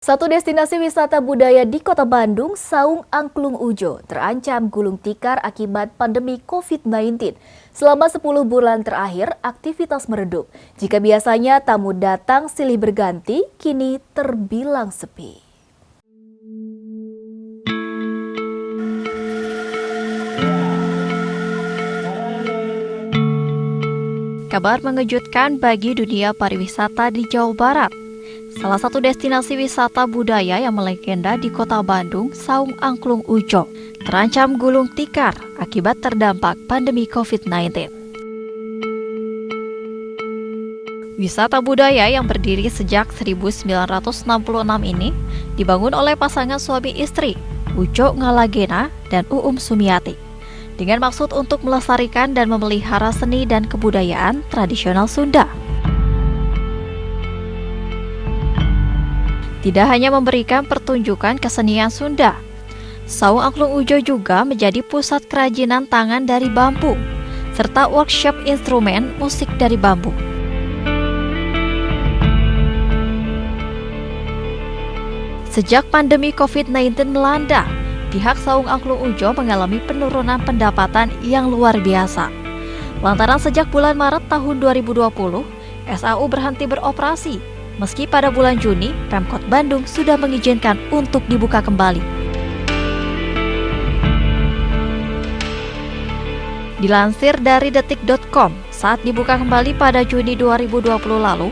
Satu destinasi wisata budaya di Kota Bandung, Saung Angklung Ujo, terancam gulung tikar akibat pandemi COVID-19. Selama 10 bulan terakhir, aktivitas meredup. Jika biasanya tamu datang silih berganti, kini terbilang sepi. Kabar mengejutkan bagi dunia pariwisata di Jawa Barat. Salah satu destinasi wisata budaya yang melegenda di Kota Bandung, Saung Angklung Ujo, terancam gulung tikar akibat terdampak pandemi COVID-19. Wisata budaya yang berdiri sejak 1966 ini dibangun oleh pasangan suami istri, Ujo Ngalagena dan Uum Sumiati, dengan maksud untuk melestarikan dan memelihara seni dan kebudayaan tradisional Sunda. Tidak hanya memberikan pertunjukan kesenian Sunda, Saung Angklung Ujo juga menjadi pusat kerajinan tangan dari bambu, serta workshop instrumen musik dari bambu. Sejak pandemi COVID-19 melanda, pihak Saung Angklung Ujo mengalami penurunan pendapatan yang luar biasa. Lantaran sejak bulan Maret tahun 2020, SAU berhenti beroperasi. Meski pada bulan Juni, Pemkot Bandung sudah mengizinkan untuk dibuka kembali. Dilansir dari detik.com, saat dibuka kembali pada Juni 2020 lalu,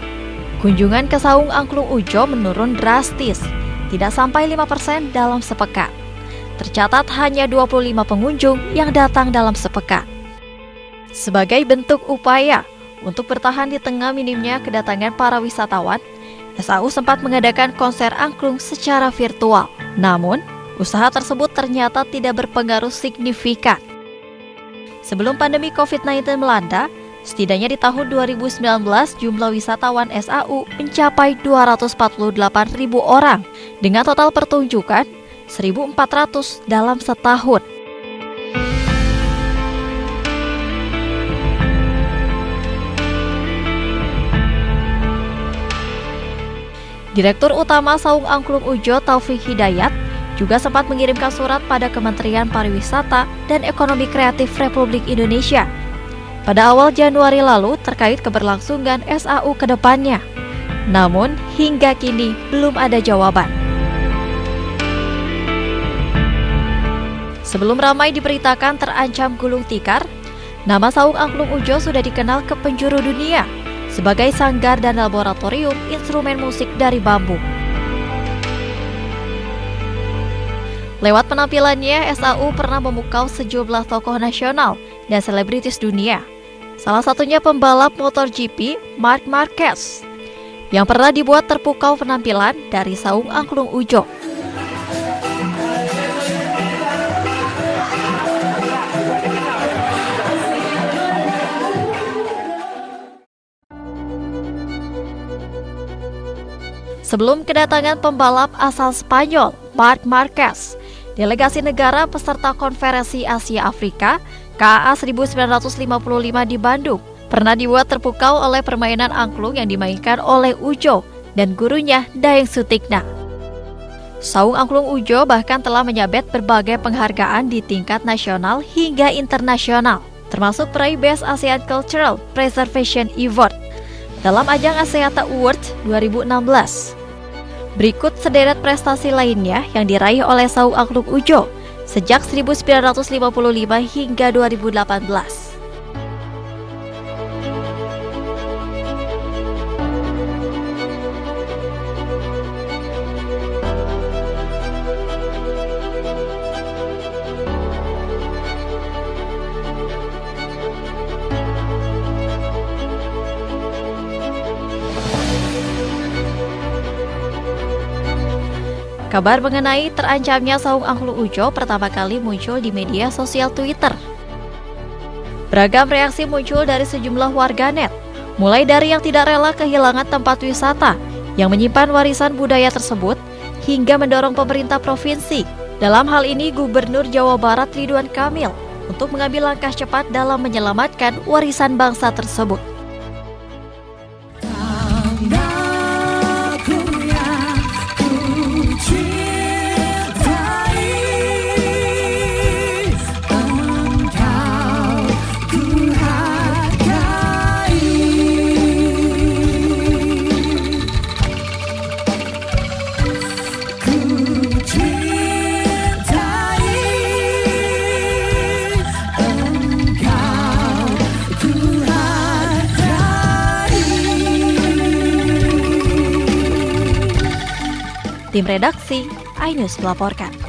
kunjungan ke Saung Angklung Ujo menurun drastis, tidak sampai 5% dalam sepekan. Tercatat hanya 25 pengunjung yang datang dalam sepekan. Sebagai bentuk upaya untuk bertahan di tengah minimnya kedatangan para wisatawan, SAU sempat mengadakan konser angklung secara virtual. Namun, usaha tersebut ternyata tidak berpengaruh signifikan. Sebelum pandemi COVID-19 melanda, setidaknya di tahun 2019 jumlah wisatawan SAU mencapai 248.000 orang dengan total pertunjukan 1.400 dalam setahun. Direktur Utama Saung Angklung Ujo Taufik Hidayat juga sempat mengirimkan surat pada Kementerian Pariwisata dan Ekonomi Kreatif Republik Indonesia pada awal Januari lalu terkait keberlangsungan SAU ke depannya. Namun, hingga kini belum ada jawaban. Sebelum ramai diberitakan terancam gulung tikar, nama Saung Angklung Ujo sudah dikenal ke penjuru dunia sebagai sanggar dan laboratorium instrumen musik dari bambu. Lewat penampilannya, SAU pernah memukau sejumlah tokoh nasional dan selebritis dunia. Salah satunya pembalap MotoGP Marc Marquez, yang pernah dibuat terpukau penampilan dari Saung Angklung Ujo. Sebelum kedatangan pembalap asal Spanyol, Marc Marquez, delegasi negara peserta Konferensi Asia Afrika KAA 1955 di Bandung pernah dibuat terpukau oleh permainan angklung yang dimainkan oleh Ujo dan gurunya Daeng Sutikna. Saung Angklung Ujo bahkan telah menyabet berbagai penghargaan di tingkat nasional hingga internasional, termasuk peraih Best ASEAN Cultural Preservation Award dalam ajang Aseata Awards 2016. Berikut sederet prestasi lainnya yang diraih oleh Saung Angklung Ujo sejak 1955 hingga 2018. Kabar mengenai terancamnya Saung Angklung Ujo pertama kali muncul di media sosial Twitter. Beragam reaksi muncul dari sejumlah warganet, mulai dari yang tidak rela kehilangan tempat wisata yang menyimpan warisan budaya tersebut, hingga mendorong pemerintah provinsi, dalam hal ini Gubernur Jawa Barat Ridwan Kamil, untuk mengambil langkah cepat dalam menyelamatkan warisan bangsa tersebut. Tim redaksi, iNews melaporkan.